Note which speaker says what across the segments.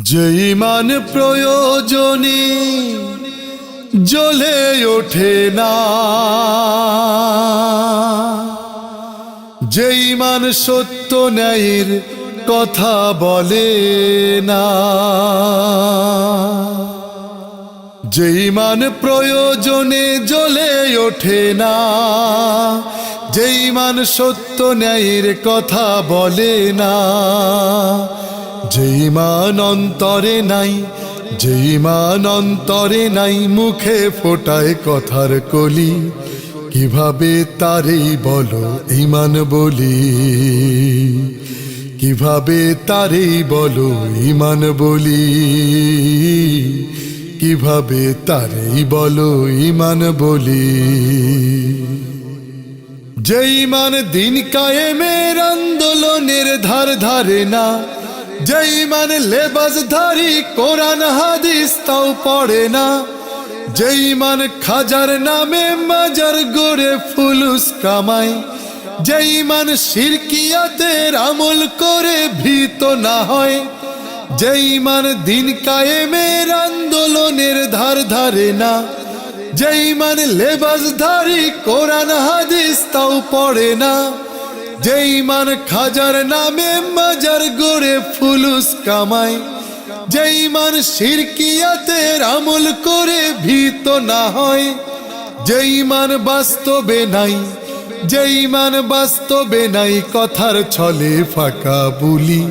Speaker 1: যে ঈমান প্রয়োজনে জ্বলে ওঠে না, যে ঈমান সত্য ন্যায়ের কথা বলে না, যে ঈমান প্রয়োজনে জ্বলে ওঠে না, যে ঈমান সত্য ন্যায়ের কথা বলে না, যে ঈমান অন্তরে নাই, যে ঈমান অন্তরে নাই, মুখে ফোটায় কথার কলি, কিভাবে তারেই বলো ঈমান বলি, কিভাবে তারেই বলো ঈমান বলি, কিভাবে তারেই বলো ঈমান বলি। যে ঈমান দিন কায়েমের আন্দোলনের ধার ধারে না, যে ঈমান লেবাসধারী কোরআন হাদিস তাও পড়ে না, যে ঈমান খাজার নামে মাজার গড়ে ফুলুস কামায়, যে ঈমান শিরকিয়াতের আমল করে ভীত না হয়, যে ঈমান দিন কায়েমের আন্দোলনের ধার ধারে না, যে ঈমান লেবাসধারী কোরআন হাদিস তাও পড়ে না, যে ঈমান খাজার নামে মাজার গড়ে ফুলুস কামায়, যে ঈমান শিরকিয়াতের আমল করে ভীত না হয়, যে ঈমান বাস্তবে নাই, যে ঈমান বাস্তবে নাই, কথার ছলে ফাঁকা বুলি,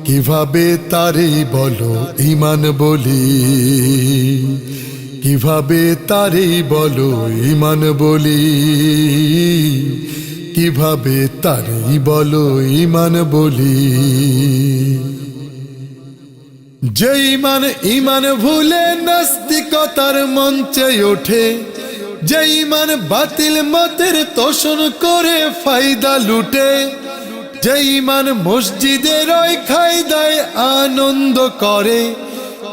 Speaker 1: কিভাবে তারেই বলো ঈমান বলি, কিভাবে তারেই বলো ঈমান বলি, কিভাবে তারেই বলো ঈমান বলি। যে ঈমান ঈমান ভুলে নাস্তিকতার মঞ্চে ওঠে, যে ঈমান বাতিল মতের তোষণ করে ফায়দা লুটে, যে ঈমান মসজিদের ওই খায়দায় আনন্দ করে,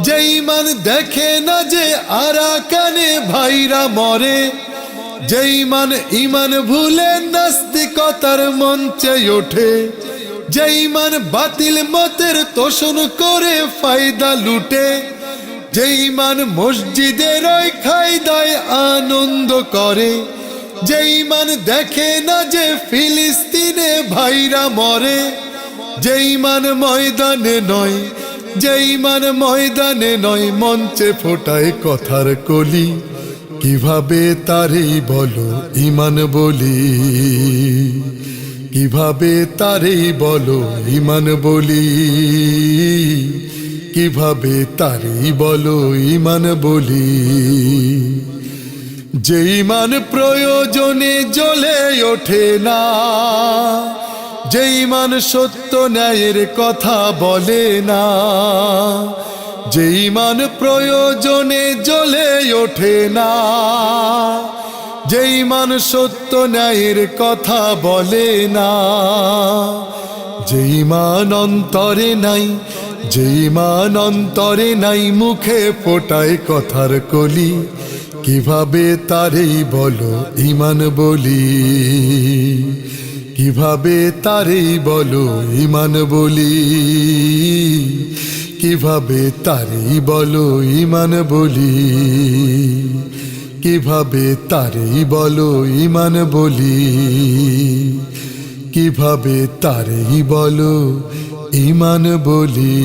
Speaker 1: যে ঈমান দেখে না যে আরাকানে ভাইরা মরে, যে ঈমান ঈমান ভুলে নাস্তিকতার মঞ্চে ওঠে, যে ঈমান বাতিল মতের তোষণ করে ফায়দা লুটে, যে ঈমান মসজিদের ওই খায়দায় আনন্দ করে, যে ঈমান দেখে না যে ফিলিস্তিনে ভাইরা মরে, যে ঈমান ময়দানে নয়, যে ঈমান ময়দানে নয়, মঞ্চে ফোটায় কথার কলি, কিভাবে তারেই বলো ঈমান বলি, কিভাবে তারেই বলো ঈমান বলি, কিভাবে তারেই বলো ঈমান বলি। যে ঈমান প্রয়োজনে জ্বলে ওঠে না, যে ঈমান সত্য ন্যায়ের কথা বলে না, যে ঈমান প্রয়োজনে জ্বলে ওঠে না, যে ঈমান সত্য ন্যায়ের কথা বলে না, যে ঈমান অন্তরে নাই, যে ঈমান অন্তরে নাই, মুখে ফোটায় কথার কলি, কিভাবে তারেই বলো ঈমান বলি, কিভাবে তারেই বলো ঈমান বলি, কিভাবে তারেই বলো ঈমান বলি, কিভাবে তারেই বলো ঈমান বলি, কিভাবে তারেই বলো ঈমান বলি।